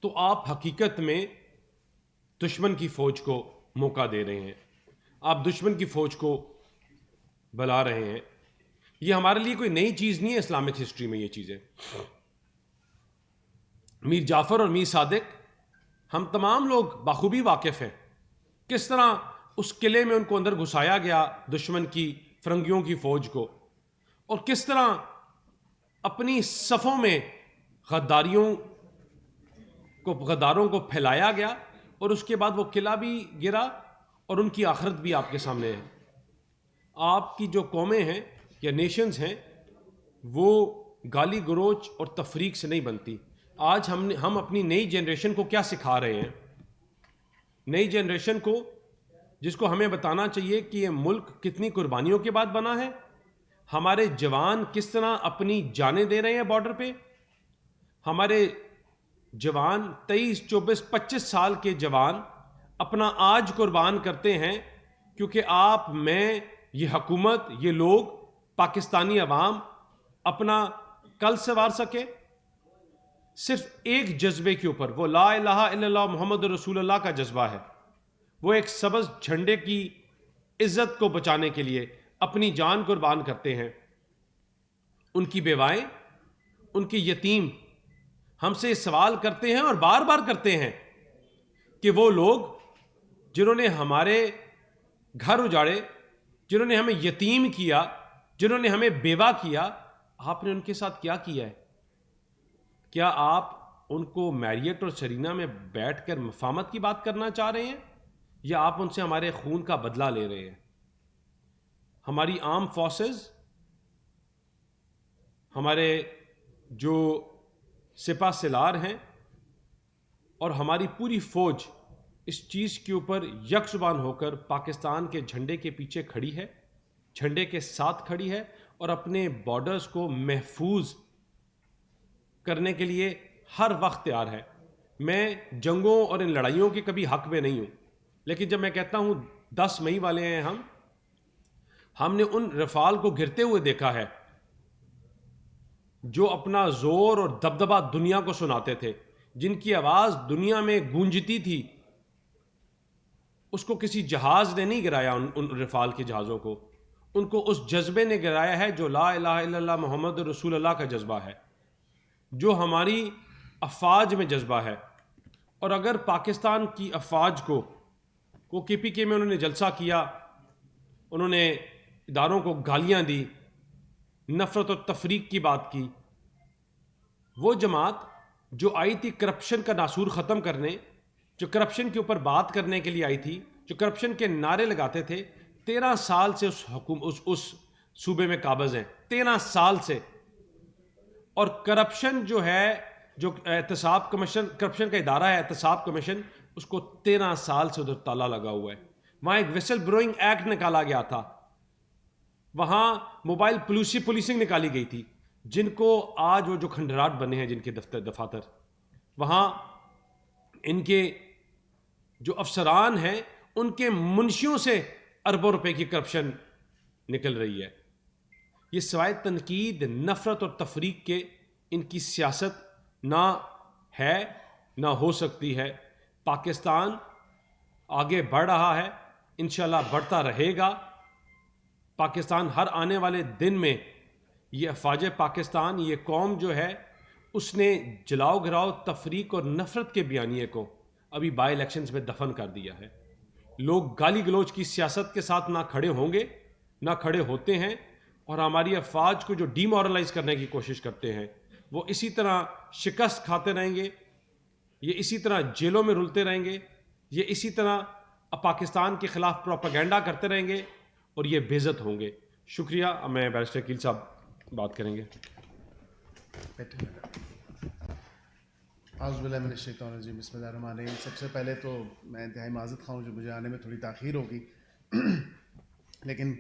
تو آپ حقیقت میں دشمن کی فوج کو موقع دے رہے ہیں، آپ دشمن کی فوج کو بلا رہے ہیں. یہ ہمارے لیے کوئی نئی چیز نہیں ہے اسلامک ہسٹری میں. یہ چیزیں میر جعفر اور میر صادق ہم تمام لوگ بخوبی واقف ہیں کس طرح اس قلعے میں ان کو اندر گھسایا گیا دشمن کی فرنگیوں کی فوج کو، اور کس طرح اپنی صفوں میں غداروں کو پھیلایا گیا، اور اس کے بعد وہ قلعہ بھی گرا اور ان کی آخرت بھی آپ کے سامنے ہے. آپ کی جو قومیں ہیں یا نیشنز ہیں وہ گالی گروچ اور تفریق سے نہیں بنتی. آج ہم اپنی نئی جنریشن کو کیا سکھا رہے ہیں؟ نئی جنریشن کو، جس کو ہمیں بتانا چاہیے کہ یہ ملک کتنی قربانیوں کے بعد بنا ہے، ہمارے جوان کس طرح اپنی جانیں دے رہے ہیں بارڈر پہ. ہمارے جوان 23 24 25 سال کے جوان اپنا آج قربان کرتے ہیں کیونکہ آپ، میں، یہ حکومت، یہ لوگ، پاکستانی عوام اپنا کل سنوار سکے. صرف ایک جذبے کے اوپر، وہ لا الہ الا اللہ محمد رسول اللہ کا جذبہ ہے. وہ ایک سبز جھنڈے کی عزت کو بچانے کے لیے اپنی جان قربان کرتے ہیں. ان کی بیوائیں، ان کے یتیم ہم سے سوال کرتے ہیں اور بار بار کرتے ہیں کہ وہ لوگ جنہوں نے ہمارے گھر اجاڑے، جنہوں نے ہمیں یتیم کیا، جنہوں نے ہمیں بیوہ کیا، آپ نے ان کے ساتھ کیا کیا ہے؟ کیا آپ ان کو میریٹ اور سرینا میں بیٹھ کر مفاہمت کی بات کرنا چاہ رہے ہیں، یا آپ ان سے ہمارے خون کا بدلہ لے رہے ہیں؟ ہماری آرم فورسز، ہمارے جو سپہ سالار ہیں اور ہماری پوری فوج اس چیز کے اوپر یک زبان ہو کر پاکستان کے جھنڈے کے پیچھے کھڑی ہے، جھنڈے کے ساتھ کھڑی ہے، اور اپنے بارڈرز کو محفوظ کرنے کے لیے ہر وقت تیار ہے. میں جنگوں اور ان لڑائیوں کے کبھی حق میں نہیں ہوں، لیکن جب میں کہتا ہوں 10 مئی والے ہیں ہم نے ان رفال کو گرتے ہوئے دیکھا ہے جو اپنا زور اور دبدبہ دنیا کو سناتے تھے، جن کی آواز دنیا میں گونجتی تھی. اس کو کسی جہاز نے نہیں گرایا، ان رفال کے جہازوں کو، ان کو اس جذبے نے گرایا ہے جو لا الہ الا اللہ محمد رسول اللہ کا جذبہ ہے، جو ہماری افواج میں جذبہ ہے. اور اگر پاکستان کی افواج کو KPK میں انہوں نے جلسہ کیا، انہوں نے اداروں کو گالیاں دی، نفرت و تفریق کی بات کی، وہ جماعت جو آئی تھی کرپشن کا ناسور ختم کرنے، جو کرپشن کے اوپر بات کرنے کے لیے آئی تھی، جو کرپشن کے نعرے لگاتے تھے، 13 سال سے اس صوبے میں قابض ہیں، 13 سال سے. اور کرپشن جو ہے، جو احتساب کمیشن، کرپشن کا ادارہ ہے احتساب کمیشن، اس کو 13 سال سے ادھر تالا لگا ہوا ہے. وہاں ایک وسل بلوئنگ ایکٹ نکالا گیا تھا، وہاں موبائل پولیسنگ نکالی گئی تھی، جن کو آج وہ جو کھنڈرات بنے ہیں جن کے دفاتر، وہاں ان کے جو افسران ہیں ان کے منشیوں سے اربوں روپے کی کرپشن نکل رہی ہے. یہ سوائے تنقید، نفرت اور تفریق کے ان کی سیاست نہ ہے نہ ہو سکتی ہے. پاکستان آگے بڑھ رہا ہے، انشاءاللہ بڑھتا رہے گا. پاکستان ہر آنے والے دن میں، یہ افواج پاکستان، یہ قوم جو ہے، اس نے جلاؤ گراؤ، تفریق اور نفرت کے بیانیے کو ابھی بائی الیکشنز میں دفن کر دیا ہے. لوگ گالی گلوچ کی سیاست کے ساتھ نہ کھڑے ہوں گے، نہ کھڑے ہوتے ہیں، اور ہماری افواج کو جو ڈی مورلائز کرنے کی کوشش کرتے ہیں وہ اسی طرح شکست کھاتے رہیں گے، یہ اسی طرح جیلوں میں رلتے رہیں گے، یہ اسی طرح پاکستان کے خلاف پروپیگنڈا کرتے رہیں گے، اور یہ بے عزت ہوں گے. شکریہ. میں بیرسٹر عقیل صاحب بات کریں گے. اعوذ باللہ من الشیطان الرجیم، بسم اللہ الرحمن الرحیم. سب سے پہلے تو میں انتہائی معذرت خواہ ہوں جو مجھے آنے میں تھوڑی تاخیر ہوگی، لیکن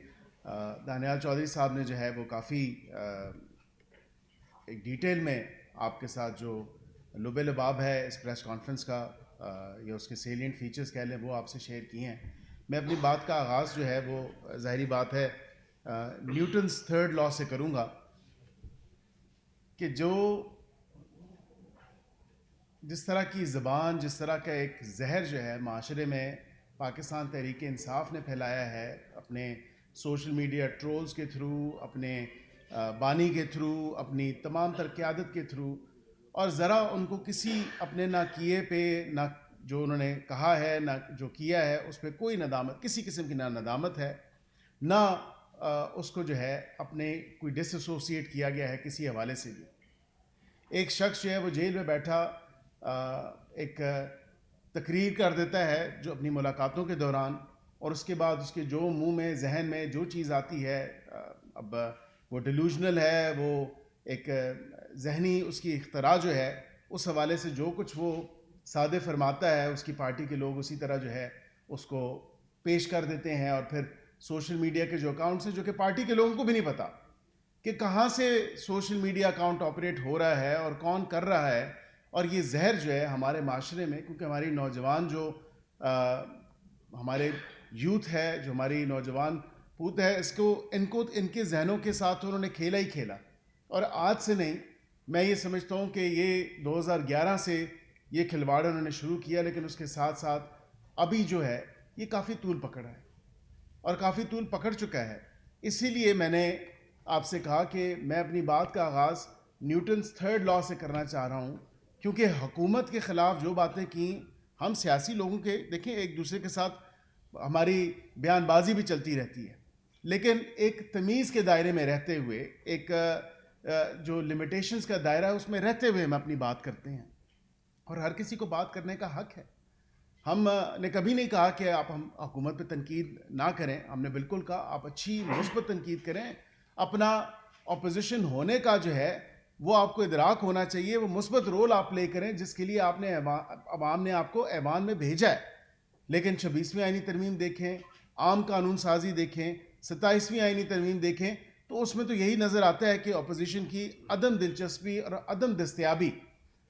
دانیال چودھری صاحب نے جو ہے وہ کافی ایک ڈیٹیل میں آپ کے ساتھ جو لب لباب ہے اس پریس کانفرنس کا، یا اس کے سیلینٹ فیچرز کہہ لیں، وہ آپ سے شیئر کیے ہیں. میں اپنی بات کا آغاز جو ہے وہ ظاہری بات ہے نیوٹنز تھرڈ لا سے کروں گا کہ جو جس طرح کی زبان، جس طرح کا ایک زہر جو ہے معاشرے میں پاکستان تحریک انصاف نے پھیلایا ہے اپنے سوشل میڈیا ٹرولز کے تھرو، اپنے بانی کے تھرو، اپنی تمام تر قیادت کے تھرو، اور ذرا ان کو کسی اپنے نہ کیے پہ، نہ جو انہوں نے کہا ہے، نہ جو کیا ہے اس پہ کوئی ندامت، کسی قسم کی نہ ندامت ہے، نہ اس کو جو ہے اپنے کوئی ڈس ایسوسیٹ کیا گیا ہے کسی حوالے سے بھی. ایک شخص جو ہے وہ جیل میں بیٹھا ایک تقریر کر دیتا ہے جو اپنی ملاقاتوں کے دوران، اور اس کے بعد اس کے جو منہ میں ذہن میں جو چیز آتی ہے، اب وہ ڈیلوژنل ہے، وہ ایک ذہنی اس کی اختراع جو ہے، اس حوالے سے جو کچھ وہ سادے فرماتا ہے اس کی پارٹی کے لوگ اسی طرح جو ہے اس کو پیش کر دیتے ہیں. اور پھر سوشل میڈیا کے جو اکاؤنٹس ہیں، جو کہ پارٹی کے لوگوں کو بھی نہیں پتہ کہ کہاں سے سوشل میڈیا اکاؤنٹ آپریٹ ہو رہا ہے اور کون کر رہا ہے. اور یہ زہر جو ہے ہمارے معاشرے میں، کیونکہ ہماری نوجوان جو ہمارے یوتھ ہے، جو ہماری نوجوان پوت ہے، ان کے ذہنوں کے ساتھ انہوں نے کھیلا ہی کھیلا. اور آج سے نہیں، میں یہ سمجھتا ہوں کہ یہ 2011 سے یہ کھلواڑ انہوں نے شروع کیا، لیکن اس کے ساتھ ساتھ ابھی جو ہے یہ کافی طول پکڑا ہے اور کافی طول پکڑ چکا ہے. اسی لیے میں نے آپ سے کہا کہ میں اپنی بات کا آغاز نیوٹنز تھرڈ لا سے کرنا چاہ رہا ہوں، کیونکہ حکومت کے خلاف جو باتیں کیں، ہم سیاسی لوگوں کے دیکھیں ایک دوسرے کے ساتھ ہماری بیان بازی بھی چلتی رہتی ہے، لیکن ایک تمیز کے دائرے میں رہتے ہوئے، ایک جو لمیٹیشنز کا دائرہ ہے اس میں رہتے ہوئے ہم اپنی بات کرتے ہیں، اور ہر کسی کو بات کرنے کا حق ہے. ہم نے کبھی نہیں کہا کہ آپ ہم حکومت پہ تنقید نہ کریں. ہم نے بالکل کہا آپ اچھی مثبت تنقید کریں. اپنا اپوزیشن ہونے کا جو ہے وہ آپ کو ادراک ہونا چاہیے، وہ مثبت رول آپ پلے کریں جس کے لیے آپ نے عوام نے آپ کو ایوان میں بھیجا ہے. لیکن 26ویں آئینی ترمیم دیکھیں، عام قانون سازی دیکھیں، 27ویں آئینی ترمیم دیکھیں، تو اس میں تو یہی نظر آتا ہے کہ اپوزیشن کی عدم دلچسپی اور عدم دستیابی،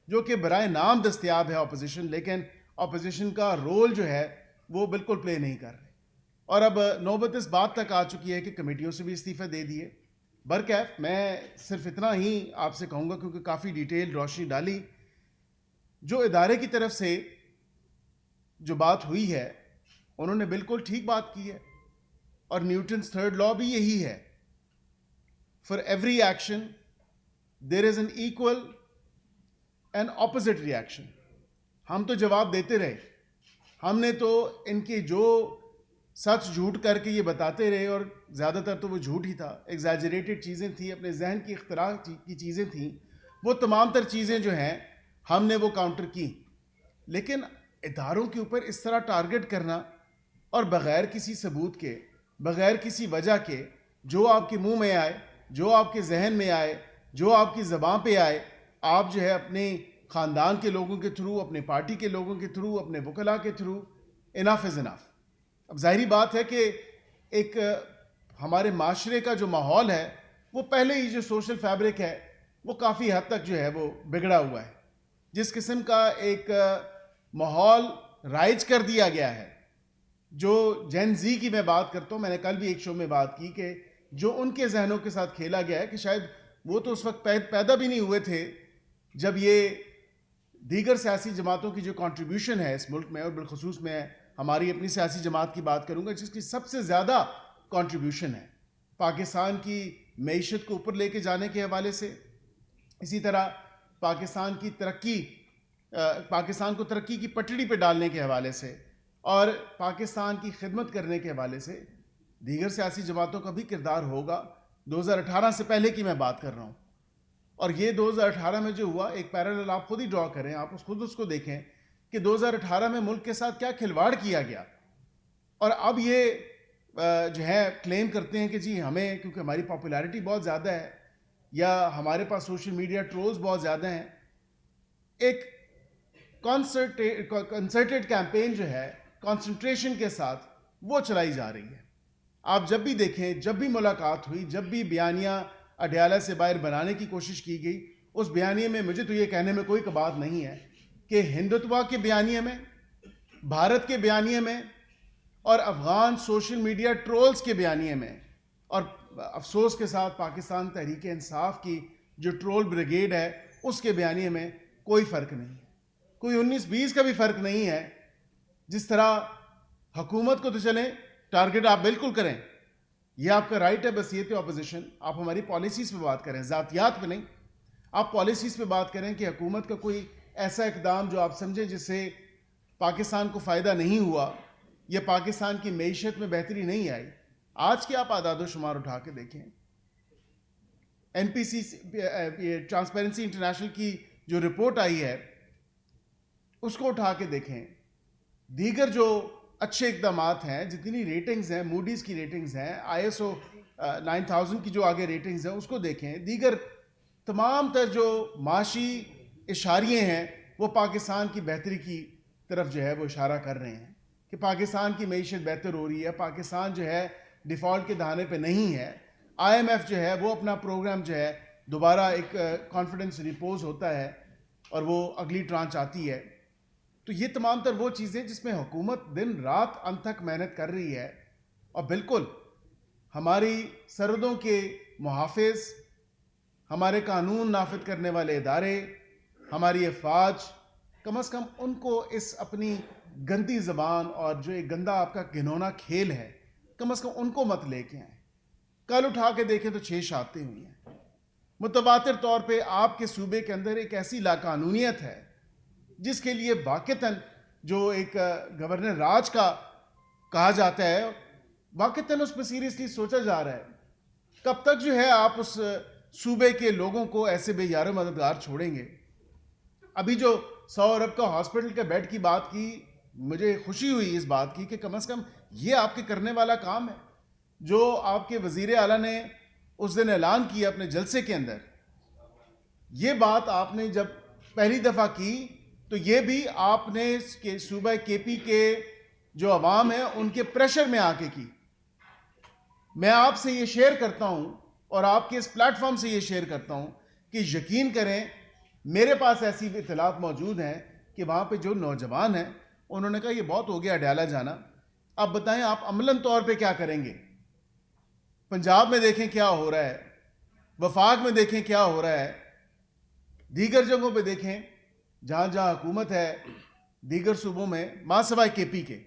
جو کہ برائے نام دستیاب ہے اپوزیشن، لیکن اپوزیشن کا رول جو ہے وہ بالکل پلے نہیں کر رہے. اور اب نوبت اس بات تک آ چکی ہے کہ کمیٹیوں سے بھی استعفے دے دیے. برکیف میں صرف اتنا ہی آپ سے کہوں گا، کیونکہ کافی ڈیٹیل روشنی ڈالی. جو ادارے کی طرف سے جو بات ہوئی ہے انہوں نے بالکل ٹھیک بات کی ہے، اور نیوٹنز تھرڈ لا بھی یہی ہے. For every action there is an equal and opposite reaction. ہم تو جواب دیتے رہے، ہم نے تو ان کے جو سچ جھوٹ کر کے یہ بتاتے رہے، اور زیادہ تر تو وہ جھوٹ ہی تھا، ایگزیجریٹڈ چیزیں تھیں، اپنے ذہن کی اختراع کی چیزیں تھیں. وہ تمام تر چیزیں جو ہیں ہم نے وہ کاؤنٹر کی. لیکن اداروں کے اوپر اس طرح ٹارگٹ کرنا، اور بغیر کسی ثبوت کے، بغیر کسی وجہ کے، جو آپ کے منہ میں آئے، جو آپ کے ذہن میں آئے، جو آپ کی زبان پہ آئے، آپ جو ہے اپنے خاندان کے لوگوں کے تھرو، اپنے پارٹی کے لوگوں کے تھرو، اپنے وکلاء کے تھرو، انف از انف. اب ظاہری بات ہے کہ ایک ہمارے معاشرے کا جو ماحول ہے وہ پہلے ہی جو سوشل فیبرک ہے وہ کافی حد تک جو ہے وہ بگڑا ہوا ہے. جس قسم کا ایک ماحول رائج کر دیا گیا ہے، جو جین زی کی میں بات کرتا ہوں، میں نے کل بھی ایک شو میں بات کی کہ جو ان کے ذہنوں کے ساتھ کھیلا گیا ہے کہ شاید وہ تو اس وقت پیدا بھی نہیں ہوئے تھے جب یہ دیگر سیاسی جماعتوں کی جو کنٹریبیوشن ہے اس ملک میں، اور بالخصوص میں ہماری اپنی سیاسی جماعت کی بات کروں گا جس کی سب سے زیادہ کنٹریبیوشن ہے پاکستان کی معیشت کو اوپر لے کے جانے کے حوالے سے، اسی طرح پاکستان کو ترقی کی پٹڑی پہ ڈالنے کے حوالے سے، اور پاکستان کی خدمت کرنے کے حوالے سے دیگر سیاسی جماعتوں کا بھی کردار ہوگا. 2018 سے پہلے کی میں بات کر رہا ہوں. اور یہ 2018 میں جو ہوا، ایک پیرالل آپ خود ہی ڈرا کریں، آپ خود اس کو دیکھیں کہ 2018 میں ملک کے ساتھ کیا کھلواڑ کیا گیا. اور اب یہ جو ہے کلیم کرتے ہیں کہ جی ہمیں، کیونکہ ہماری پاپولیرٹی بہت زیادہ ہے یا ہمارے پاس سوشل میڈیا ٹرولز بہت زیادہ ہیں، ایک کنسرٹڈ کیمپین جو ہے کنسنٹریشن کے ساتھ وہ چلائی جا رہی ہے. آپ جب بھی دیکھیں، جب بھی ملاقات ہوئی، جب بھی بیانیہ اڈیالہ سے باہر بنانے کی کوشش کی گئی، اس بیانیے میں مجھے تو یہ کہنے میں کوئی بات نہیں ہے کہ ہندوتوا کے بیانیے میں، بھارت کے بیانیے میں، اور افغان سوشل میڈیا ٹرولز کے بیانیے میں، اور افسوس کے ساتھ پاکستان تحریک انصاف کی جو ٹرول بریگیڈ ہے اس کے بیانیے میں کوئی فرق نہیں ہے. کوئی 19-20 کا بھی فرق نہیں ہے. جس طرح حکومت کو تو چلیں ٹارگٹ آپ بالکل کریں, یہ آپ کا رائٹ ہے, بس یہ تو اپوزیشن آپ ہماری پالیسیز پہ بات کریں, ذاتیات پہ نہیں. آپ پالیسیز پہ بات کریں کہ حکومت کا کوئی ایسا اقدام جو آپ سمجھیں جس سے پاکستان کو فائدہ نہیں ہوا یا پاکستان کی معیشت میں بہتری نہیں آئی. آج کے آپ اعداد و شمار اٹھا کے دیکھیں, این پی سی ٹرانسپیرنسی انٹرنیشنل کی جو رپورٹ آئی ہے اس کو اٹھا کے دیکھیں, دیگر جو اچھے اقدامات ہیں, جتنی ریٹنگز ہیں, موڈیز کی ریٹنگز ہیں, ISO 9000 کی جو آگے ریٹنگز ہیں اس کو دیکھیں, دیگر تمام تر جو معاشی اشاریے ہیں وہ پاکستان کی بہتری کی طرف جو ہے وہ اشارہ کر رہے ہیں کہ پاکستان کی معیشت بہتر ہو رہی ہے, پاکستان جو ہے ڈیفالٹ کے دہانے پہ نہیں ہے. IMF جو ہے وہ اپنا پروگرام جو ہے دوبارہ ایک کانفیڈنس ریپوز ہوتا ہے اور وہ اگلی ٹرانچ آتی ہے. تو یہ تمام تر وہ چیزیں جس میں حکومت دن رات انت تک محنت کر رہی ہے, اور بالکل ہماری سرحدوں کے محافظ, ہمارے قانون نافذ کرنے والے ادارے, ہماری افواج, کم از کم ان کو اس اپنی گندی زبان اور جو ایک گندا آپ کا گھنونا کھیل ہے, کم از کم ان کو مت لے کے آئیں. کل اٹھا کے دیکھیں تو 6 شہادتیں ہوئی ہیں. متواتر طور پہ آپ کے صوبے کے اندر ایک ایسی لاقانونیت ہے جس کے لیے واقعتاً جو ایک گورنر راج کا کہا جاتا ہے, واقعتاً اس پہ سیریسلی سوچا جا رہا ہے کب تک جو ہے آپ اس صوبے کے لوگوں کو ایسے بے یار و مددگار چھوڑیں گے. ابھی جو 100 ارب کا ہاسپٹل کے بیڈ کی بات کی, مجھے خوشی ہوئی اس بات کی کہ کم از کم یہ آپ کے کرنے والا کام ہے جو آپ کے وزیر اعلیٰ نے اس دن اعلان کیا اپنے جلسے کے اندر. یہ بات آپ نے جب پہلی دفعہ کی تو یہ بھی آپ نے صوبہ کے پی کے جو عوام ہیں ان کے پریشر میں آ کے کی. میں آپ سے یہ شیئر کرتا ہوں اور آپ کے اس پلیٹ فارم سے یہ شیئر کرتا ہوں کہ یقین کریں میرے پاس ایسی اطلاعات موجود ہیں کہ وہاں پہ جو نوجوان ہیں انہوں نے کہا یہ بہت ہو گیا اڈیالہ جانا, اب بتائیں آپ عملاً طور پہ کیا کریں گے. پنجاب میں دیکھیں کیا ہو رہا ہے, وفاق میں دیکھیں کیا ہو رہا ہے, دیگر جگہوں پہ دیکھیں جہاں جہاں حکومت ہے, دیگر صوبوں میں ماں سوائے کے پی کے,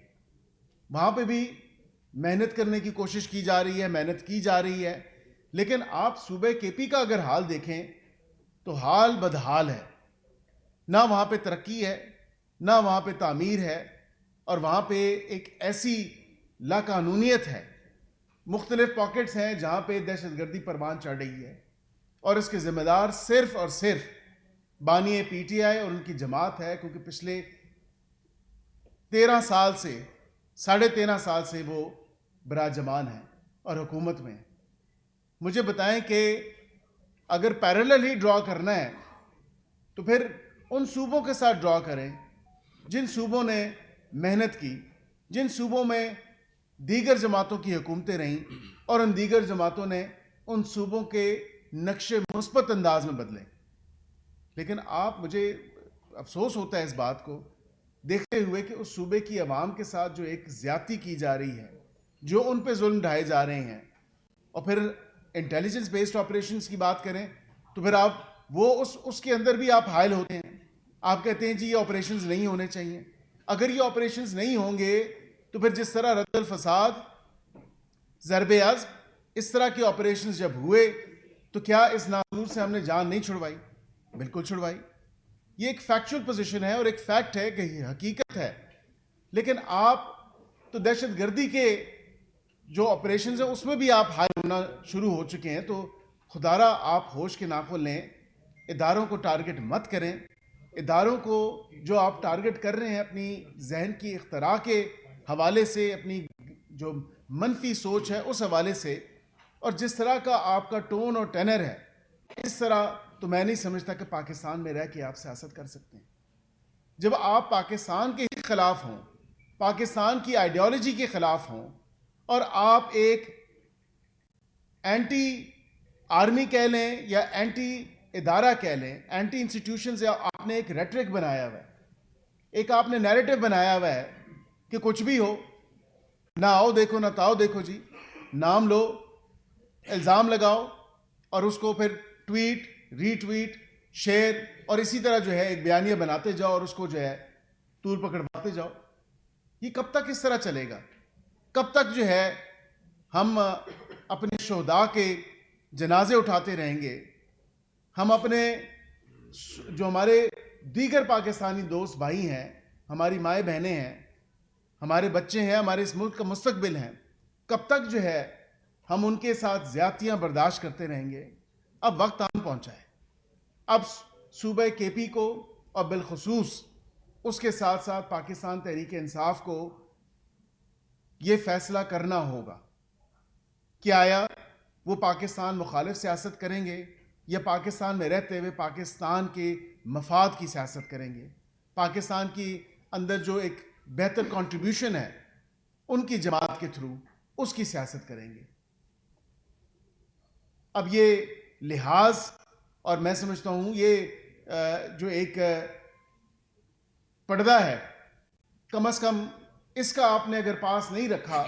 وہاں پہ بھی محنت کرنے کی کوشش کی جا رہی ہے, محنت کی جا رہی ہے. لیکن آپ صوبے کے پی کا اگر حال دیکھیں تو حال بدحال ہے. نہ وہاں پہ ترقی ہے, نہ وہاں پہ تعمیر ہے, اور وہاں پہ ایک ایسی لاقانونیت ہے. مختلف پاکٹس ہیں جہاں پہ دہشت گردی پروان چڑھ رہی ہے, اور اس کے ذمہ دار صرف اور صرف بانی پی ٹی آئی اور ان کی جماعت ہے, کیونکہ پچھلے 13 سال سے 13.5 سال سے وہ براجمان ہیں اور حکومت میں. مجھے بتائیں کہ اگر پیرلل ہی ڈرا کرنا ہے تو پھر ان صوبوں کے ساتھ ڈرا کریں جن صوبوں نے محنت کی, جن صوبوں میں دیگر جماعتوں کی حکومتیں رہیں اور ان دیگر جماعتوں نے ان صوبوں کے نقشے مثبت انداز میں بدلے. لیکن مجھے افسوس ہوتا ہے اس بات کو دیکھتے ہوئے کہ اس صوبے کی عوام کے ساتھ جو ایک زیادتی کی جا رہی ہے, جو ان پہ ظلم ڈھائے جا رہے ہیں, اور پھر انٹیلیجنس بیسڈ آپریشنز کی بات کریں تو پھر آپ وہ اس کے اندر بھی آپ حائل ہوتے ہیں. آپ کہتے ہیں جی یہ آپریشنز نہیں ہونے چاہیے. اگر یہ آپریشنز نہیں ہوں گے تو پھر جس طرح رد الفساد, ضرب عزم, اس طرح کے آپریشنز جب ہوئے تو کیا اس ناسور سے ہم نے جان نہیں چھڑوائی؟ بالکل چھڑوائی. یہ ایک فیکچول پوزیشن ہے اور ایک فیکٹ ہے کہ یہ حقیقت ہے. لیکن آپ تو دہشت گردی کے جو آپریشنز ہیں اس میں بھی آپ حائل ہونا شروع ہو چکے ہیں. تو خدارہ آپ ہوش کے ناخن لیں, اداروں کو ٹارگٹ مت کریں. اداروں کو جو آپ ٹارگٹ کر رہے ہیں اپنی ذہن کی اختراع کے حوالے سے, اپنی جو منفی سوچ ہے اس حوالے سے, اور جس طرح کا آپ کا ٹون اور ٹینر ہے, اس طرح تو میں نہیں سمجھتا کہ پاکستان میں رہ کے آپ سیاست کر سکتے ہیں. جب آپ پاکستان کے خلاف ہوں, پاکستان کی آئیڈیالوجی کے خلاف ہوں, اور آپ ایک اینٹی آرمی کہہ لیں یا اینٹی ادارہ کہہ لیں, اینٹی انسٹیٹیوشنز, یا آپ نے ایک ریٹرک بنایا ہوا ہے, ایک آپ نے نیریٹو بنایا ہوا ہے کہ کچھ بھی ہو, نہ آؤ دیکھو نہ تاؤ دیکھو جی, نام لو, الزام لگاؤ, اور اس کو پھر ٹویٹ, ری ٹویٹ, شعر اور اسی طرح جو ہے ایک بیانیہ بناتے جاؤ اور اس کو جو ہے طول پکڑواتے جاؤ. یہ کب تک اس طرح چلے گا؟ کب تک جو ہے ہم اپنے شہداء کے جنازے اٹھاتے رہیں گے؟ ہم اپنے جو ہمارے دیگر پاکستانی دوست بھائی ہیں، ہماری مائیں بہنیں ہیں، ہمارے بچے ہیں، ہمارے اس ملک کا مستقبل ہیں، کب تک جو ہے ہم ان کے ساتھ زیادتیاں برداشت کرتے رہیں گے؟ اب وقت آن پہنچا ہے. اب صوبہ کے پی کو اور بالخصوص اس کے ساتھ ساتھ پاکستان تحریک انصاف کو یہ فیصلہ کرنا ہوگا کہ آیا وہ پاکستان مخالف سیاست کریں گے یا پاکستان میں رہتے ہوئے پاکستان کے مفاد کی سیاست کریں گے، پاکستان کی اندر جو ایک بہتر کنٹریبیوشن ہے ان کی جماعت کے تھرو اس کی سیاست کریں گے. اب یہ لحاظ اور میں سمجھتا ہوں یہ جو ایک پردہ ہے، کم از کم اس کا آپ نے اگر پاس نہیں رکھا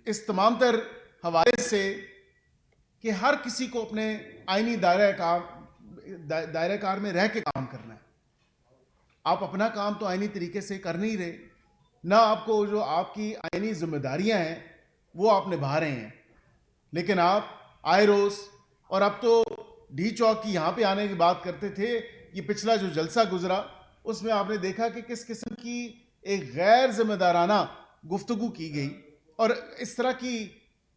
اس تمام تر حوالے سے کہ ہر کسی کو اپنے آئینی دائرہ کار میں رہ کے کام کرنا ہے. آپ اپنا کام تو آئینی طریقے سے کر نہیں رہے، نہ آپ کو جو آپ کی آئینی ذمہ داریاں ہیں وہ آپ نبھا رہے ہیں. لیکن آپ آئے روز، اور اب تو ڈی چوک کی یہاں پہ آنے کی بات کرتے تھے، یہ پچھلا جو جلسہ گزرا اس میں آپ نے دیکھا کہ کس قسم کی ایک غیر ذمہ دارانہ گفتگو کی گئی اور اس طرح کی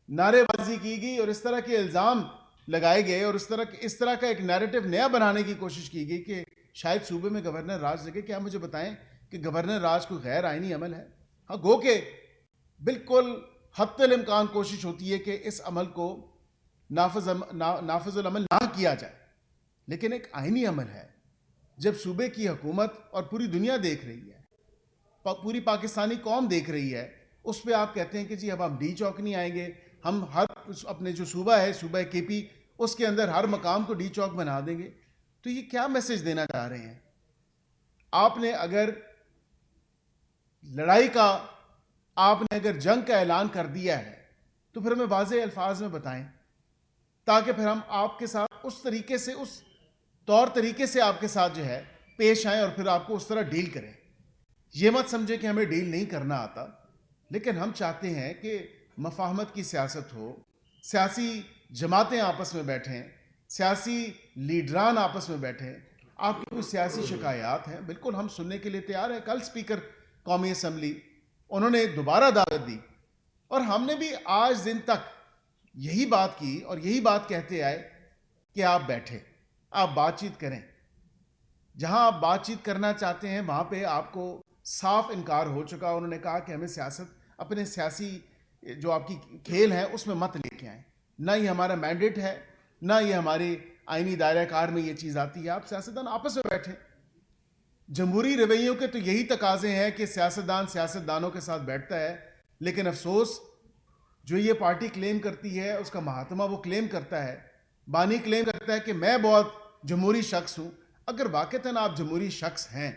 نعرے بازی کی گئی اور اس طرح کے الزام لگائے گئے اور اس طرح کا ایک نیریٹو نیا بنانے کی کوشش کی گئی کہ شاید صوبے میں گورنر راج لگے. کیا مجھے بتائیں کہ گورنر راج کوئی غیر آئینی عمل ہے؟ ہاں، گو کہ بالکل حتی الامکان کوشش ہوتی ہے کہ اس عمل کو نافذ العمل نہ کیا جائے، لیکن ایک آئینی عمل ہے. جب صوبے کی حکومت اور پوری دنیا دیکھ رہی ہے، پوری پاکستانی قوم دیکھ رہی ہے، اس پہ آپ کہتے ہیں کہ جی اب ہم ڈی چوک نہیں آئیں گے، ہم ہر اپنے جو صوبہ ہے، صوبہ کے پی، اس کے اندر ہر مقام کو ڈی چوک بنا دیں گے. تو یہ کیا میسج دینا چاہ رہے ہیں؟ آپ نے اگر لڑائی کا، آپ نے اگر جنگ کا اعلان کر دیا ہے تو پھر ہمیں واضح الفاظ میں بتائیں تاکہ پھر ہم آپ کے ساتھ اس طریقے سے، اس طور طریقے سے آپ کے ساتھ جو ہے پیش آئیں اور پھر آپ کو اس طرح ڈیل کریں. یہ مت سمجھے کہ ہمیں ڈیل نہیں کرنا آتا، لیکن ہم چاہتے ہیں کہ مفاہمت کی سیاست ہو، سیاسی جماعتیں آپس میں بیٹھیں، سیاسی لیڈران آپس میں بیٹھیں. آپ کی کوئی سیاسی شکایات ہیں، بالکل ہم سننے کے لیے تیار ہیں. کل اسپیکر قومی اسمبلی انہوں نے دوبارہ دعوت دی اور ہم نے بھی آج دن تک یہی بات کی اور یہی بات کہتے آئے کہ آپ بیٹھیں، آپ بات چیت کریں. جہاں آپ بات چیت کرنا چاہتے ہیں وہاں پہ آپ کو صاف انکار ہو چکا. انہوں نے کہا کہ ہمیں سیاست، اپنے سیاسی جو آپ کی کھیل ہے اس میں مت لے کے آئیں، نہ یہ ہمارا مینڈیٹ ہے، نہ یہ ہمارے آئینی دائرہ کار میں یہ چیز آتی ہے. آپ سیاستدان آپس میں بیٹھیں. جمہوری رویوں کے تو یہی تقاضے ہیں کہ سیاستدانوں کے ساتھ بیٹھتا ہے، لیکن افسوس جو یہ پارٹی کلیم کرتی ہے، اس کا مہاتما وہ کلیم کرتا ہے، بانی کلیم کرتا ہے کہ میں بہت جمہوری شخص ہوں. اگر واقعتاً آپ جمہوری شخص ہیں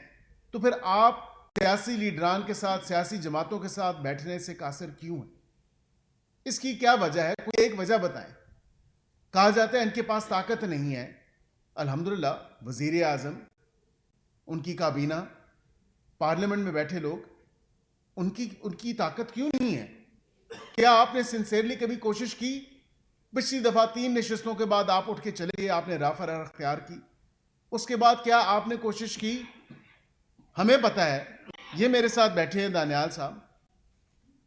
تو پھر آپ سیاسی لیڈران کے ساتھ، سیاسی جماعتوں کے ساتھ بیٹھنے سے قاصر کیوں ہیں؟ اس کی کیا وجہ ہے؟ کوئی ایک وجہ بتائیں. کہا جاتا ہے ان کے پاس طاقت نہیں ہے. الحمدللہ وزیر اعظم، ان کی کابینہ، پارلیمنٹ میں بیٹھے لوگ، ان کی طاقت کیوں نہیں ہے؟ کیا آپ نے سنسیئرلی کبھی کوشش کی؟ پچھلی دفعہ 3 نشستوں کے بعد آپ اٹھ کے چلے گئے، آپ نے راہ فرار اختیار کی. اس کے بعد کیا آپ نے کوشش کی؟ ہمیں پتہ ہے، یہ میرے ساتھ بیٹھے ہیں دانیال صاحب،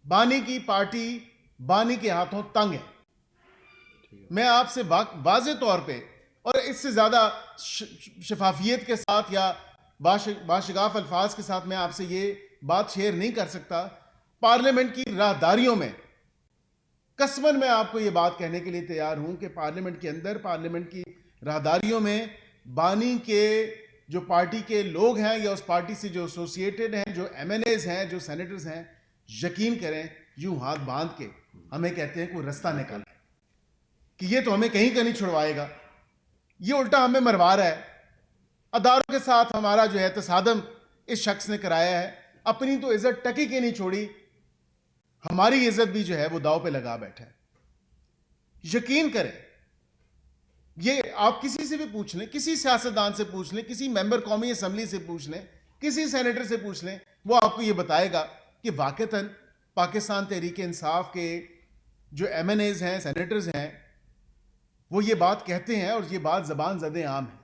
بانی کی پارٹی بانی کے ہاتھوں تنگ ہے. میں آپ سے واضح طور پہ اور اس سے زیادہ شفافیت کے ساتھ یا باشگاف الفاظ کے ساتھ میں آپ سے یہ بات شیئر نہیں کر سکتا. پارلیمنٹ کی راہداریوں میں قسماً میں آپ کو یہ بات کہنے کے لیے تیار ہوں کہ پارلیمنٹ کے اندر، پارلیمنٹ کی راہداریوں میں بانی کے جو پارٹی کے لوگ ہیں یا اس پارٹی سے جو ایسوسیٹڈ ہیں، جو ایم این ایز ہیں، جو سینیٹرز ہیں، یقین کریں یوں ہاتھ باندھ کے ہمیں کہتے ہیں کوئی رستہ نکال کہ یہ تو ہمیں کہیں کا نہیں چھڑوائے گا، یہ الٹا ہمیں مروا رہا ہے. اداروں کے ساتھ ہمارا جو ہے تصادم اس شخص نے کرایا ہے. اپنی تو عزت ٹکی کے نہیں چھوڑی، ہماری عزت بھی جو ہے وہ داؤ پہ لگا بیٹھا ہے. یقین کریں، یہ آپ کسی سے بھی پوچھ لیں, کسی سیاستدان سے پوچھ لیں, کسی ممبر قومی اسمبلی سے پوچھ لیں, کسی سینیٹر سے پوچھ لیں, وہ آپ کو یہ بتائے گا کہ واقعتاً پاکستان تحریک انصاف کے جو ایم این ایز ہیں, سینیٹرز ہیں, وہ یہ بات کہتے ہیں, اور یہ بات زبان زد عام ہے,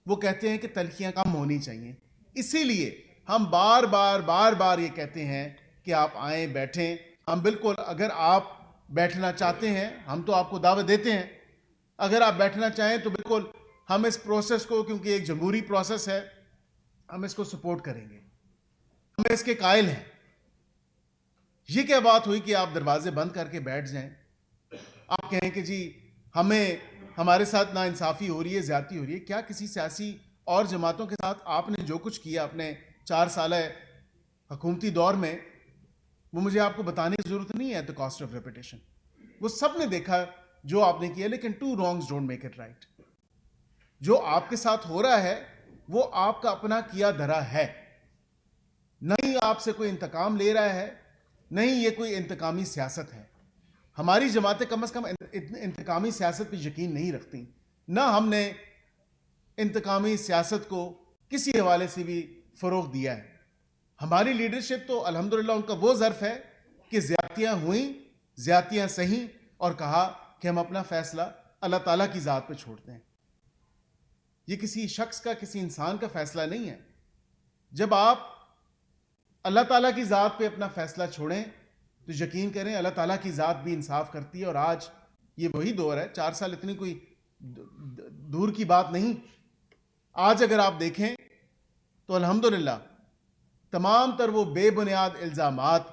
وہ کہتے ہیں کہ تلخیاں کم ہونی چاہیے. اسی لیے ہم بار بار یہ کہتے ہیں کہ آپ آئیں, بیٹھیں. ہم بالکل, اگر آپ بیٹھنا چاہتے ہیں, ہم تو آپ کو دعوت دیتے ہیں, اگر آپ بیٹھنا چاہیں تو بالکل ہم اس پروسیس کو, کیونکہ ایک جمہوری پروسیس ہے, ہم اس کو سپورٹ کریں گے, ہم اس کے قائل ہیں. یہ کیا بات ہوئی کہ آپ دروازے بند کر کے بیٹھ جائیں, آپ کہیں کہ جی ہمارے ساتھ نا انصافی ہو رہی ہے, زیادتی ہو رہی ہے. کیا کسی سیاسی اور جماعتوں کے ساتھ آپ نے جو کچھ کیا اپنے 4 سالہ حکومتی دور میں, وہ مجھے آپ کو بتانے کی ضرورت نہیں ہے. the cost of repetition, وہ سب نے دیکھا جو آپ نے کیا. لیکن 2 wrongs don't make it right. جو آپ کے ساتھ ہو رہا ہے وہ آپ کا اپنا کیا دھرا ہے, نہیں آپ سے کوئی انتقام لے رہا ہے, نہیں یہ کوئی انتقامی سیاست ہے. ہماری جماعتیں کم از کم انتقامی سیاست پہ یقین نہیں رکھتی, نہ ہم نے انتقامی سیاست کو کسی حوالے سے بھی فروغ دیا ہے. ہماری لیڈرشپ تو الحمدللہ ان کا وہ ظرف ہے کہ زیادتیاں ہوئیں, زیادتیاں سہیں, اور کہا کہ ہم اپنا فیصلہ اللہ تعالیٰ کی ذات پہ چھوڑتے ہیں. یہ کسی شخص کا, کسی انسان کا فیصلہ نہیں ہے. جب آپ اللہ تعالیٰ کی ذات پہ اپنا فیصلہ چھوڑیں تو یقین کریں اللہ تعالیٰ کی ذات بھی انصاف کرتی ہے. اور آج یہ وہی دور ہے, 4 سال اتنی کوئی دور کی بات نہیں. آج اگر آپ دیکھیں تو الحمدللہ تمام تر وہ بے بنیاد الزامات,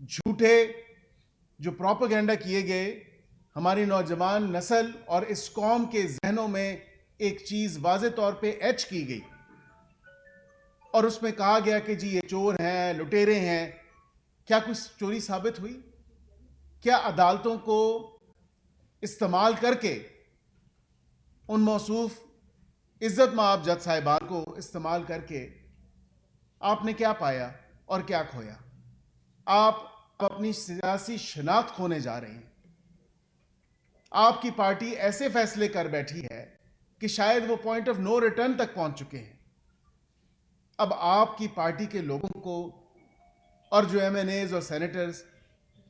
جھوٹے جو پروپیگنڈا کیے گئے, ہماری نوجوان نسل اور اس قوم کے ذہنوں میں ایک چیز واضح طور پہ ایچ کی گئی, اور اس میں کہا گیا کہ جی یہ چور ہیں, لٹیرے ہیں. کیا کچھ چوری ثابت ہوئی؟ کیا عدالتوں کو استعمال کر کے, ان موصوف عزت مآب جج صاحبان کو استعمال کر کے آپ نے کیا پایا اور کیا کھویا؟ آپ اپنی سیاسی شناخت کھونے جا رہے ہیں. آپ کی پارٹی ایسے فیصلے کر بیٹھی ہے کہ شاید وہ پوائنٹ آف نو ریٹرن تک پہنچ چکے ہیں. اب آپ کی پارٹی کے لوگوں کو, اور جو ایم این ایز اور سینیٹرز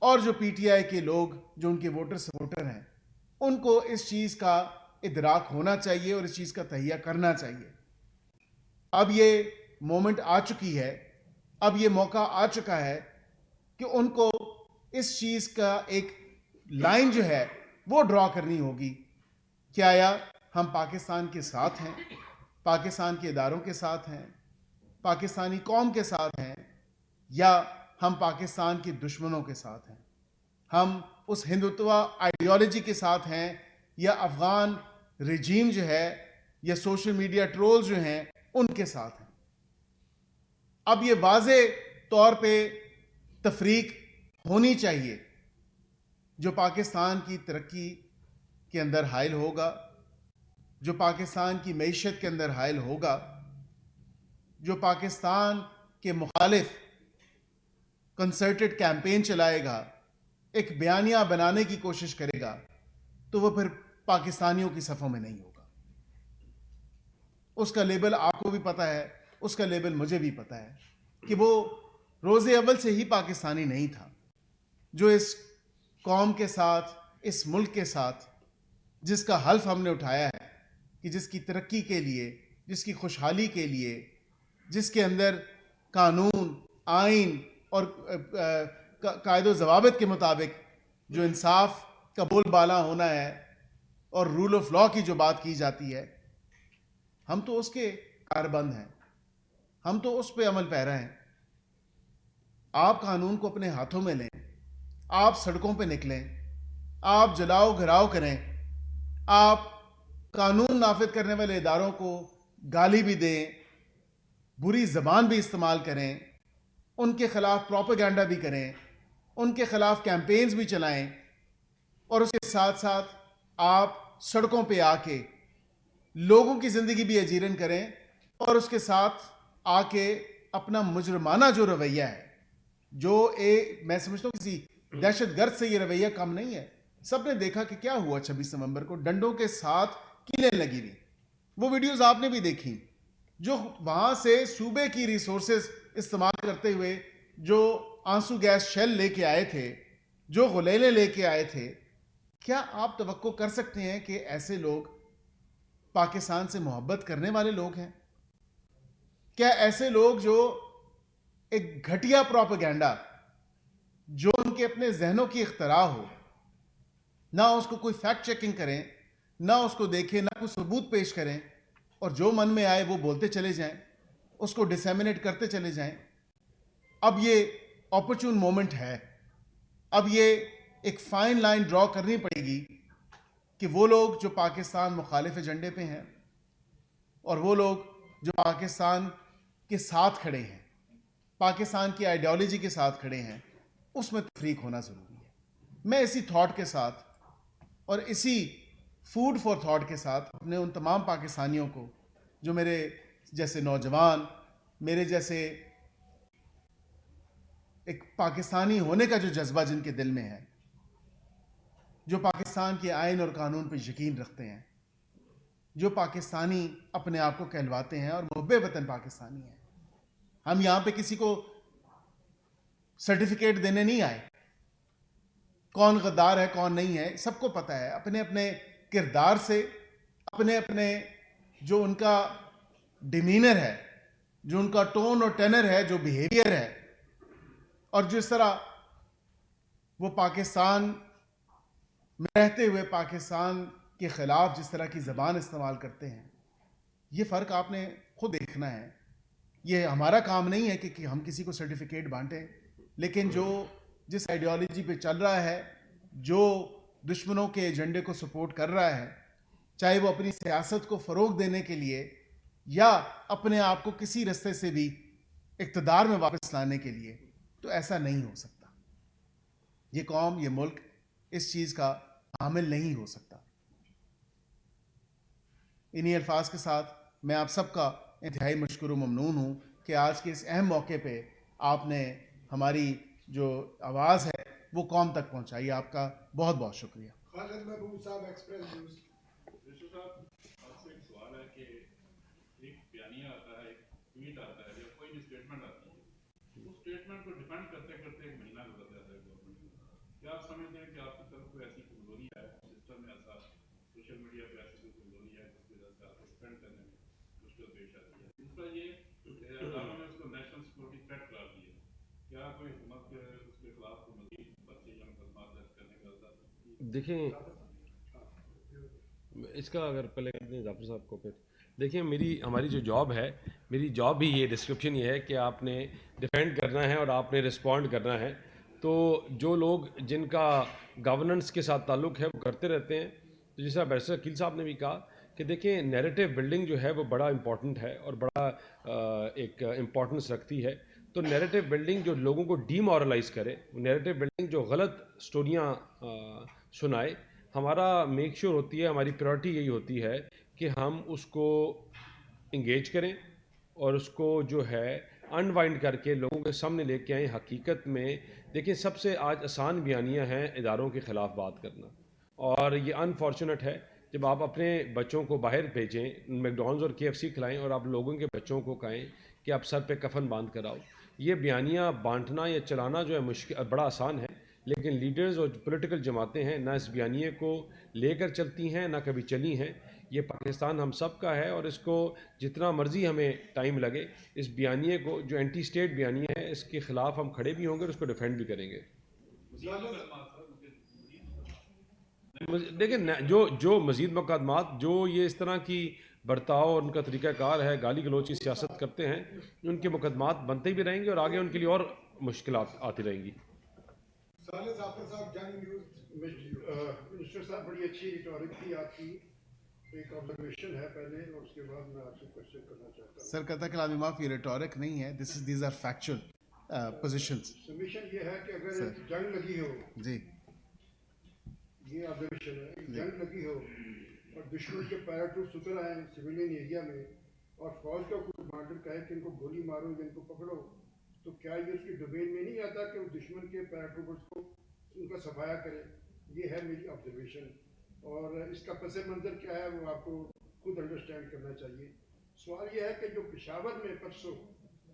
اور جو پی ٹی آئی کے لوگ جو ان کے ووٹر سپورٹر ہیں, ان کو اس چیز کا ادراک ہونا چاہیے اور اس چیز کا تہیہ کرنا چاہیے. اب یہ مومنٹ آ چکی ہے, اب یہ موقع آ چکا ہے کہ ان کو اس چیز کا ایک لائن جو ہے وہ ڈرا کرنی ہوگی کہ آیا ہم پاکستان کے ساتھ ہیں, پاکستان کے اداروں کے ساتھ ہیں, پاکستانی قوم کے ساتھ ہیں, یا ہم پاکستان کے دشمنوں کے ساتھ ہیں. ہم اس ہندوتوا آئیڈیالوجی کے ساتھ ہیں, یا افغان رجیم جو ہے, یا سوشل میڈیا ٹرول جو ہیں ان کے ساتھ ہیں. اب یہ واضح طور پہ تفریق ہونی چاہیے. جو پاکستان کی ترقی کے اندر حائل ہوگا, جو پاکستان کی معیشت کے اندر حائل ہوگا, جو پاکستان کے مخالف کنسرٹڈ کیمپین چلائے گا, ایک بیانیہ بنانے کی کوشش کرے گا, تو وہ پھر پاکستانیوں کی صفوں میں نہیں ہوگا. اس کا لیبل آپ کو بھی پتہ ہے, اس کا لیبل مجھے بھی پتہ ہے کہ وہ روز اول سے ہی پاکستانی نہیں تھا. جو اس قوم کے ساتھ, اس ملک کے ساتھ جس کا حلف ہم نے اٹھایا ہے کہ جس کی ترقی کے لیے, جس کی خوشحالی کے لیے, جس کے اندر قانون, آئین اور قاعد و ضوابط کے مطابق جو انصاف کا بول بالا ہونا ہے اور رول آف لا کی جو بات کی جاتی ہے, ہم تو اس کے کاربند ہیں, ہم تو اس پہ عمل پیرا ہیں. آپ قانون کو اپنے ہاتھوں میں لیں, آپ سڑکوں پہ نکلیں, آپ جلاؤ گھراؤ کریں, آپ قانون نافذ کرنے والے اداروں کو گالی بھی دیں, بری زبان بھی استعمال کریں, ان کے خلاف پروپیگنڈا بھی کریں, ان کے خلاف کیمپینز بھی چلائیں, اور اس کے ساتھ ساتھ آپ سڑکوں پہ آ کے لوگوں کی زندگی بھی اجیرن کریں, اور اس کے ساتھ آ کے اپنا مجرمانہ جو رویہ ہے, جو میں سمجھتا ہوں کسی دہشت گرد سے یہ رویہ کم نہیں ہے. سب نے دیکھا کہ کیا ہوا 26 نومبر کو, ڈنڈوں کے ساتھ کیلیں لگی ہوئی. وہ ویڈیوز آپ نے بھی دیکھی, جو وہاں سے صوبے کی ریسورسز استعمال کرتے ہوئے جو آنسو گیس شیل لے کے آئے تھے, جو غلیلے لے کے آئے تھے. کیا آپ توقع کر سکتے ہیں کہ ایسے لوگ پاکستان سے محبت کرنے والے لوگ ہیں؟ کیا ایسے لوگ جو ایک گھٹیا پروپیگنڈا جو ان کے اپنے ذہنوں کی اختراع ہو, نہ اس کو کوئی فیکٹ چیکنگ کریں, نہ اس کو دیکھیں, نہ کوئی ثبوت پیش کریں, اور جو من میں آئے وہ بولتے چلے جائیں, اس کو ڈسیمنیٹ کرتے چلے جائیں. اب یہ اپرچون مومنٹ ہے. اب یہ ایک فائن لائن ڈرا کرنی پڑے گی کہ وہ لوگ جو پاکستان مخالف ایجنڈے پہ ہیں اور وہ لوگ جو پاکستان کے ساتھ کھڑے ہیں, پاکستان کی آئیڈیالوجی کے ساتھ کھڑے ہیں, اس میں تفریق ہونا ضروری ہے. میں اسی تھاٹ کے ساتھ اور اسی فوڈ فار تھاٹ کے ساتھ اپنے ان تمام پاکستانیوں کو جو میرے جیسے نوجوان, میرے جیسے ایک پاکستانی ہونے کا جو جذبہ جن کے دل میں ہے, جو پاکستان کے آئین اور قانون پہ یقین رکھتے ہیں, جو پاکستانی اپنے آپ کو کہلواتے ہیں اور محب وطن پاکستانی ہیں. ہم یہاں پہ کسی کو سرٹیفکیٹ دینے نہیں آئے. کون غدار ہے کون نہیں ہے سب کو پتہ ہے. اپنے اپنے کردار سے, اپنے اپنے جو ان کا ڈیمینر ہے, جو ان کا ٹون اور ٹینر ہے, جو بیہیویئر ہے, اور جس طرح وہ پاکستان میں رہتے ہوئے پاکستان کے خلاف جس طرح کی زبان استعمال کرتے ہیں, یہ فرق آپ نے خود دیکھنا ہے. یہ ہمارا کام نہیں ہے کہ ہم کسی کو سرٹیفکیٹ بانٹیں, لیکن جو جس آئیڈیالوجی پہ چل رہا ہے, جو دشمنوں کے ایجنڈے کو سپورٹ کر رہا ہے, چاہے وہ اپنی سیاست کو فروغ دینے کے لیے یا اپنے آپ کو کسی رستے سے بھی اقتدار میں واپس لانے کے لیے, تو ایسا نہیں ہو سکتا. یہ قوم, یہ ملک اس چیز کا حامل نہیں ہو سکتا. انہی الفاظ کے ساتھ میں آپ سب کا انتہائی مشکور و ممنون ہوں کہ آج کے اس اہم موقع پہ آپ نے ہماری جو آواز ہے وہ قوم تک پہنچائی. آپ کا بہت بہت شکریہ. خالد محبوب صاحب, ایکسپریس نیوز. رشو صاحب, آپ سے ایک سوال ہے کہ ایک بیانیہ آتا ہے, ایک ٹویٹ آتا ہے, یا کوئی بھی اسٹیٹمنٹ آتی ہے, اس اسٹیٹمنٹ کو ڈیفینڈ کرتے کرتے ایک مہینہ گزر جاتا ہے گورنمنٹ میں. کیا آپ سمجھتے ہیں کہ آپ کی طرف کوئی ایسی کمزوری ہے سسٹم میں, ایسا سوشل میڈیا پہ ایسی کوئی کمزوری ہے جس کی وجہ سے آپ کو ڈیفینڈ کرنے میں مشکل پیش آتی ہے؟ دوسرا یہ عدالتوں نے اس کو نیشنل سیکورٹی تھریٹ قرار دیا. کیا کوئی حکومت اس کے خلاف کوئی مزید پرچے یا مقدمات درج کرنے کا ضرورت؟ دیکھیں اس کا اگر پہلے ظافر صاحب کو پھر دیکھیں, ہماری جو جاب ہے, میری جاب بھی یہ ڈسکرپشن یہ ہے کہ آپ نے ڈیفینڈ کرنا ہے اور آپ نے رسپونڈ کرنا ہے. تو جو لوگ جن کا گورننس کے ساتھ تعلق ہے وہ کرتے رہتے ہیں. تو جیسا بیرسٹر عقیل صاحب نے بھی کہا کہ دیکھیں نیریٹو بلڈنگ جو ہے وہ بڑا امپورٹنٹ ہے اور بڑا ایک امپورٹنس رکھتی ہے. تو نیریٹو بلڈنگ جو لوگوں کو ڈی مورلائز کرے, نیریٹو بلڈنگ جو غلط سٹوریاں سنائے, ہمارا میک شور ہوتی ہے, ہماری پریورٹی یہی ہوتی ہے کہ ہم اس کو انگیج کریں اور اس کو جو ہے انوائنڈ کر کے لوگوں کے سامنے لے کے آئیں. حقیقت میں دیکھیں سب سے آج آسان بیانیاں ہیں اداروں کے خلاف بات کرنا, اور یہ انفارچونیٹ ہے جب آپ اپنے بچوں کو باہر بھیجیں, میکڈونلڈز اور KFC کھلائیں اور آپ لوگوں کے بچوں کو کہیں کہ آپ سر پہ کفن باندھ کر آؤ. یہ بیانیاں بانٹنا یا چلانا جو ہے مشکل بڑا آسان ہے, لیکن لیڈرز اور پولیٹیکل جماعتیں ہیں نہ اس بیانیے کو لے کر چلتی ہیں نہ کبھی چلی ہیں. یہ پاکستان ہم سب کا ہے اور اس کو جتنا مرضی ہمیں ٹائم لگے, اس بیانیے کو جو اینٹی اسٹیٹ بیانیہ ہے اس کے خلاف ہم کھڑے بھی ہوں گے اور اس کو ڈیفینڈ بھی کریں گے. دیکھیں جو مزید مقدمات, جو یہ اس طرح کی برتاؤ اور ان کا طریقہ کار ہے, گالی گلوچ کی سیاست کرتے ہیں, ان کے مقدمات بنتے بھی رہیں گے اور آگے ان کے لیے اور مشکلات آتی رہیں گی. صالح ظافر صاحب, جنگ نیوز. منسٹر صاحب, بڑی اچھی ریٹورک تھی آپ کی. ایک آبزرویشن ہے پہلے اور اس کے بعد میں آپ سے کوشچن کرنا چاہتا ہوں. سر قطع کلامی معاف, یہ ریٹورک نہیں ہے, these are factual positions. Submission یہ ہے کہ اگر جنگ لگی ہو, جی یہ آبزرویشن ہے, جنگ لگی ہو اور دشمن کے پیراٹروپس اتر آئیں سویلین ایریا میں اور فوج کا کوئی کمانڈر کہے کہ ان کو گولی مارو یا ان کو پکڑو, تو کیا یہ اس کی ڈومین میں نہیں آتا کہ وہ دشمن کے پیراٹروپرس کو ان کا صفایا کرے؟ یہ ہے میری آبزرویشن. اور اس کا پس منظر کیا ہے وہ آپ کو خود انڈرسٹینڈ کرنا چاہیے. سوال یہ ہے کہ جو پشاور میں پرسوں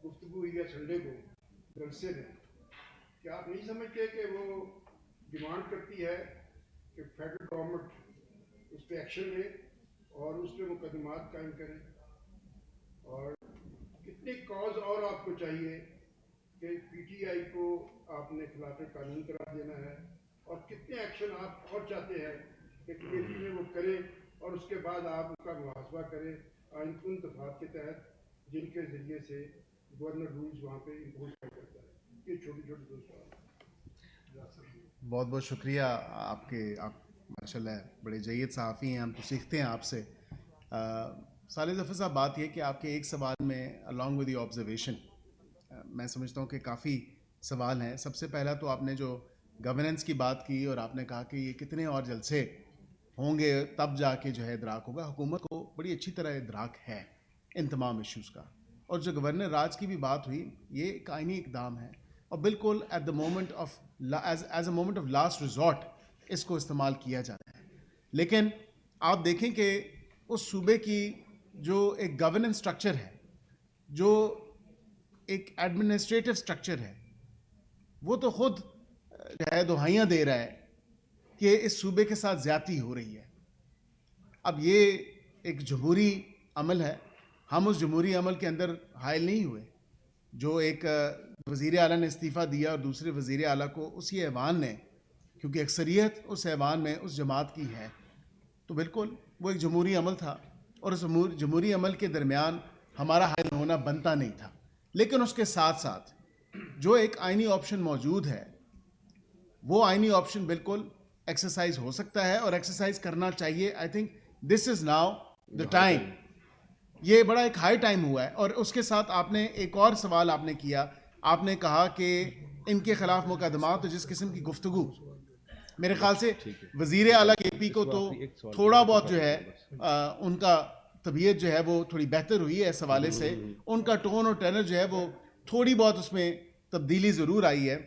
گفتگو ہوئی ہے سنڈے کو جلسے میں، کیا آپ نہیں سمجھتے کہ وہ ڈیمانڈ کرتی ہے کہ فیڈرل گورنمنٹ اس پہ ایکشن لے اور اس پہ مقدمات قائم کرے؟ اور کتنے کاز اور آپ کو چاہیے کہ پی ٹی آئی کو آپ نے خلاف قانون قرار دینا ہے، اور کتنے ایکشن آپ اور چاہتے ہیں کہ پی ٹی میں وہ کریں اور اس کے بعد آپ ان کا محاسبہ کریں ان دفعات کے تحت جن کے ذریعے سے گورنر رولز وہاں پہ امپوز کرتا ہے. یہ چھوٹی چھوٹی دو سوال. بہت بہت شکریہ آپ ماشاء اللہ بڑے جید صحافی ہیں، ہم تو سیکھتے ہیں آپ سے. صالح ظفر صاحب، بات یہ کہ آپ کے ایک سوال میں along with the observation میں سمجھتا ہوں کہ کافی سوال ہیں. سب سے پہلا تو آپ نے جو گورننس کی بات کی اور آپ نے کہا کہ یہ کتنے اور جلسے ہوں گے تب جا کے جو ہے ادراک ہوگا. حکومت کو بڑی اچھی طرح ادراک ہے ان تمام ایشوز کا. اور جو گورنر راج کی بھی بات ہوئی، یہ ایک آئینی اقدام ہے اور بالکل at the moment of as a moment of last resort اس کو استعمال کیا جاتا ہے. لیکن آپ دیکھیں کہ اس صوبے کی جو ایک گورننس سٹرکچر ہے، جو ایک ایڈمنسٹریٹو سٹرکچر ہے، وہ تو خود جو ہے دہائیاں دے رہا ہے کہ اس صوبے کے ساتھ زیادتی ہو رہی ہے. اب یہ ایک جمہوری عمل ہے، ہم اس جمہوری عمل کے اندر حائل نہیں ہوئے. جو ایک وزیر اعلیٰ نے استعفیٰ دیا اور دوسرے وزیر اعلیٰ کو اسی ایوان نے، کیونکہ اکثریت اس ایوان میں اس جماعت کی ہے، تو بالکل وہ ایک جمہوری عمل تھا اور اس جمہوری عمل کے درمیان ہمارا حائل ہونا بنتا نہیں تھا. لیکن اس کے ساتھ ساتھ جو ایک آئینی آپشن موجود ہے، وہ آئینی آپشن بالکل ایکسرسائز ہو سکتا ہے اور ایکسرسائز کرنا چاہیے. I think this is now the time. یہ بڑا ایک ہائی ٹائم ہوا ہے. اور اس کے ساتھ آپ نے ایک اور سوال آپ نے کیا، آپ نے کہا کہ ان کے خلاف مقدمات، جس قسم کی گفتگو، میرے خیال سے وزیر اعلیٰ کے پی کو تو تھوڑا بہت جو ہے ان کا طبیعت جو ہے وہ تھوڑی بہتر ہوئی ہے اس حوالے سے. ان کا ٹون اور ٹینر جو ہے وہ تھوڑی بہت اس میں تبدیلی ضرور آئی ہے.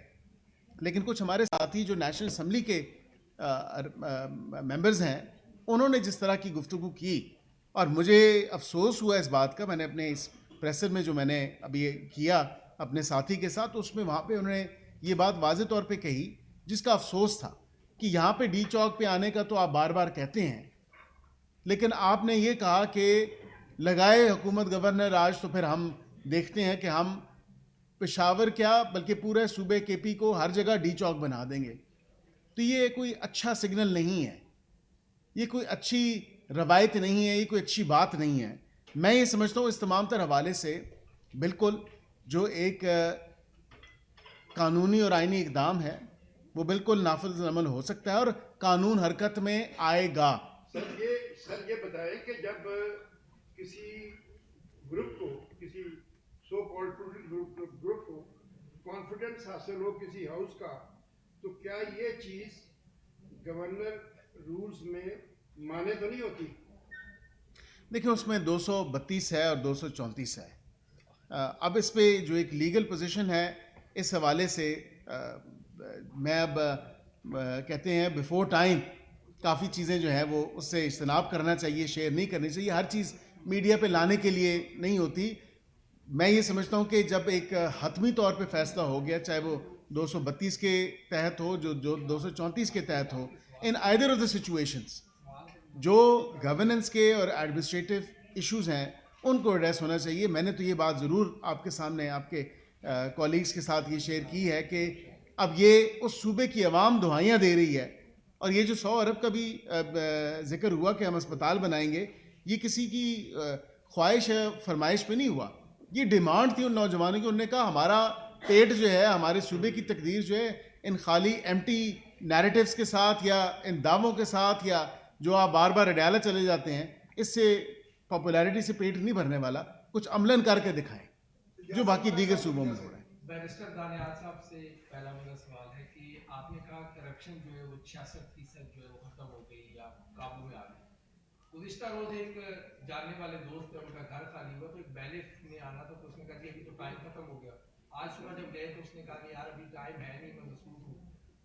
لیکن کچھ ہمارے ساتھی جو نیشنل اسمبلی کے ممبرز ہیں، انہوں نے جس طرح کی گفتگو کی، اور مجھے افسوس ہوا اس بات کا. میں نے اپنے اس پریسر میں جو میں نے ابھی کیا اپنے ساتھی کے ساتھ، اس میں وہاں پہ انہوں نے یہ بات واضح طور پہ کہی جس کا افسوس تھا کہ یہاں پہ ڈی چوک پہ آنے کا تو آپ بار بار کہتے ہیں، لیکن آپ نے یہ کہا کہ لگائے حکومت گورنر راج تو پھر ہم دیکھتے ہیں کہ ہم پشاور کیا بلکہ پورے صوبے کے پی کو ہر جگہ ڈی چوک بنا دیں گے. تو یہ کوئی اچھا سگنل نہیں ہے، یہ کوئی اچھی روایت نہیں ہے، یہ کوئی اچھی بات نہیں ہے. میں یہ سمجھتا ہوں اس تمام تر حوالے سے بالکل جو ایک قانونی اور آئینی اقدام ہے وہ بالکل نافذ عمل ہو سکتا ہے اور قانون حرکت میں آئے گا. سر یہ بتائیں کہ جب کسی گروپ کو، کسی سو کالڈ گروپ کو کانفیڈنس حاصل ہو کسی ہاؤس کا، تو کیا یہ چیز گورنر رولز میں مانے تو نہیں ہوتی؟ دیکھیں اس میں 232 ہے اور 234 ہے. اب اس پہ جو ایک لیگل پوزیشن ہے اس حوالے سے میں اب کہتے ہیں بیفور ٹائم کافی چیزیں جو ہیں وہ اس سے اجتناب کرنا چاہیے، شیئر نہیں کرنی چاہیے. ہر چیز میڈیا پہ لانے کے لیے نہیں ہوتی. میں یہ سمجھتا ہوں کہ جب ایک حتمی طور پہ فیصلہ ہو گیا، چاہے وہ 232 کے تحت ہو، جو 234 کے تحت ہو، ان آئدر آف دا سچویشنز جو گورننس کے اور ایڈمنسٹریٹو ایشوز ہیں ان کو ایڈریس ہونا چاہیے. میں نے تو یہ بات ضرور آپ کے سامنے آپ کے کولیگز کے ساتھ یہ شیئر کی ہے کہ اب یہ اس صوبے کی عوام دہائیاں دے رہی ہے. اور یہ جو 100 ارب کا بھی ذکر ہوا کہ ہم اسپتال بنائیں گے، یہ کسی کی خواہش فرمائش پہ نہیں ہوا، یہ ڈیمانڈ تھی ان نوجوانوں کی. انہوں نے کہا ہمارا پیٹ جو ہے، ہمارے صوبے کی تقدیر جو ہے ان خالی ایمٹی نیریٹیوز کے ساتھ یا ان دعووں کے ساتھ یا جو آپ بار بار اڈیالہ چلے جاتے ہیں، اس سے پاپولیرٹی سے پیٹ نہیں بھرنے والا. کچھ عملاً کر کے دکھائیں جو باقی دیگر صوبوں میں ہو رہا ہے. بیرسٹر دانیال صاحب سے پہلا میرا سوال ہے کہ آپ نے کہا کرپشن جو ہے وہ 66% جو ہے وہ ختم ہو گئی یا قابو میں آ گئی. گزشتہ روز ایک جاننے والے دوست ہے، ان کا گھر خالی ہوا تو ایک بیلٹ میں آنا تھا تو اس نے کہا کہ ابھی تو ٹائم ختم ہو گیا. آج صبح جب گئے تو اس نے کہا کہ یار ابھی ٹائم ہے نہیں، میں مصروف ہوں.